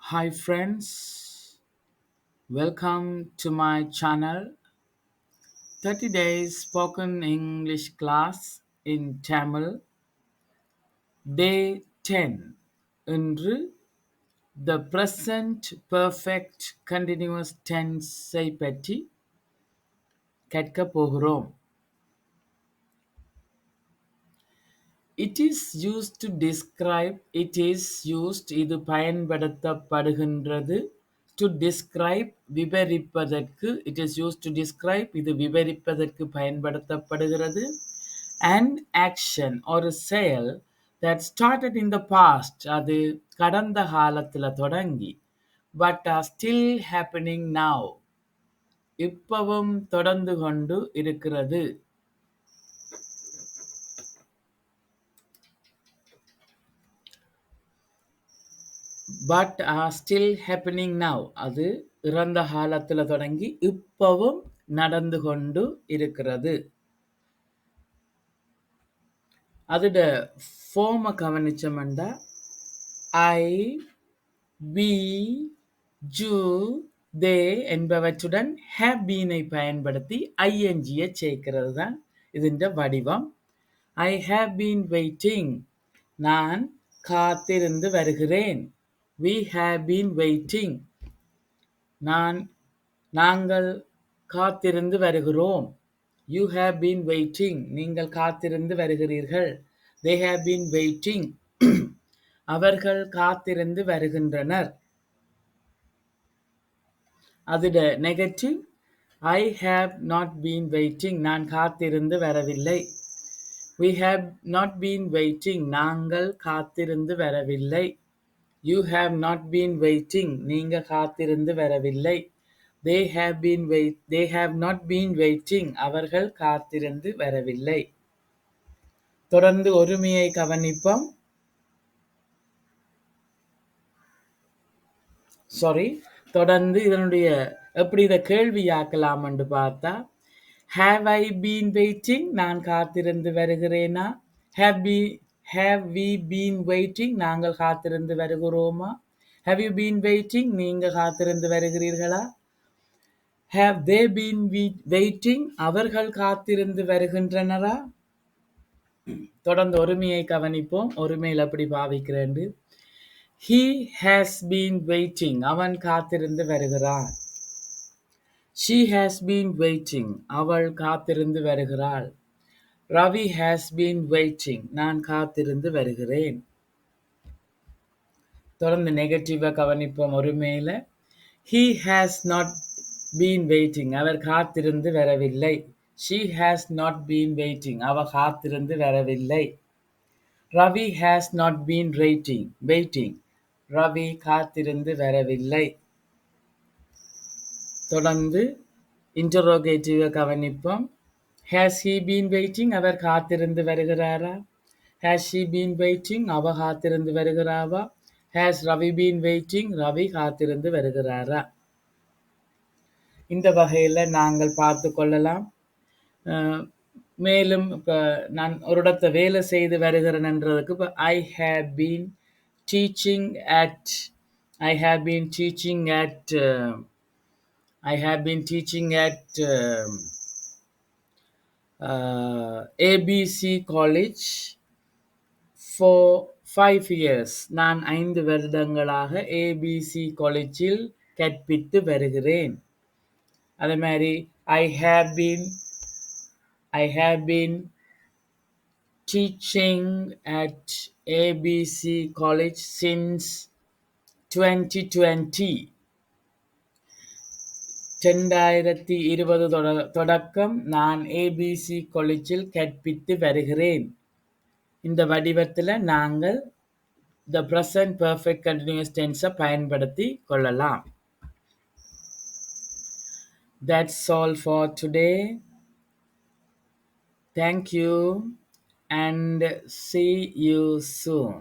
Hi friends, welcome to my channel 30 days spoken English class in Tamil day 10 இன்று the present perfect continuous tense ஐ பற்றி கற்க போகிறோம். It is used to describe it is used இது பயன்படுத்தப்படுகின்றது to describe விவரிப்பதற்கு it is used to describe இது விவரிப்பதற்கு பயன்படுத்தப்படுகிறது an action ஒரு செயல் that started in the past அது கடந்த காலத்துல தொடங்கி but are still happening now இப்பவும் தொடர்ந்து கொண்டு இருக்கிறது. But are still happening now அது இறந்த காலத்துல தொடங்கி இப்பவும் நடந்து கொண்டு இருக்கிறது. அதோட ஃபார்மை கவனிச்சோம்னா ஐ வி ஜூ தே என்பவற்றுடன் have been ஐ பயன்படுத்தி ஐஎன்ஜியை சேர்க்கிறது தான் இதன் வடிவம். I have been waiting நான் காத்திருந்து வருகிறேன். We have been waiting நாங்கள் காத்திருந்து வருகிறோம். You have been waiting நீங்கள் காத்திருந்து வருகிறீர்கள். They have been waiting அவர்கள் காத்திருந்து வருகின்றனர். அதோட negative I have not been waiting நான் காத்திருந்து வரவில்லை. We have not been waiting நாங்கள் காத்திருந்து வரவில்லை. You have not been waiting நீங்க காத்திருந்து வரவில்லை. They have not been waiting அவர்கள் காத்திருந்து வரவில்லை. தொடர்ந்து ஒருமையை கவனிப்போம். தொடர்ந்து இதனுடைய எப்படி இதை கேள்வியாக்கலாம் என்று பார்த்தா have I been waiting நான் காத்திருந்து வருகிறேனா, have we been waiting நாங்கள் காத்திருந்து வருகிறோமா, have you been waiting நீங்க காத்திருந்து வருகிறீர்களா, have they been waiting அவர்கள் காத்திருந்து வருகின்றனரா. தொடர்ந்து ஒருமையை கவனிப்போம். ஒருமையில் எப்படி பாவிக்கிறேன். He has been waiting அவன் காத்திருந்து வருகிறான். She has been waiting அவள் காத்திருந்து வருகிறாள். Ravi has been waiting நான் காத்திருந்து வருகிறேன். தொடர்ந்து நெகட்டிவா கவனிப்போம். ஒருமையில he has not been waiting அவர் காத்திருந்து வரவில்லை. She has not been waiting அவ காத்திருந்து வரவில்லை. Ravi has not been waiting Ravi காத்திருந்து வரவில்லை. தொடர்ந்து இன்டரோகேட்டிவ கவனிப்போம். Has he been waiting அவர் காத்திருந்து வருகிறாரா. Has she been waiting அவ காத்திருந்து வருகிறாவா. Has Ravi been waiting Ravi காத்திருந்து வருகிறாரா. இந்த வகையில் நாங்கள் பார்த்து கொள்ளலாம். மேலும் இப்போ நான் ஒரு இடத்தை வேலை செய்து வருகிறேன்ன்றதுக்கு இப்போ I have been teaching at ABC College for 5 years நான் 5 வருடங்களாக ABC காலேஜில் கற்பித்து வருகிறேன். அதே மாதிரி I have been teaching at ABC College since 2020 2020 தொடக்கம் நான் ABC காலேஜில் கற்பித்து வருகிறேன். இந்த வடிவத்தில் நாங்கள் the present perfect continuous tense பயன்படுத்தி கொள்ளலாம். That's all for today. Thank you and see you soon.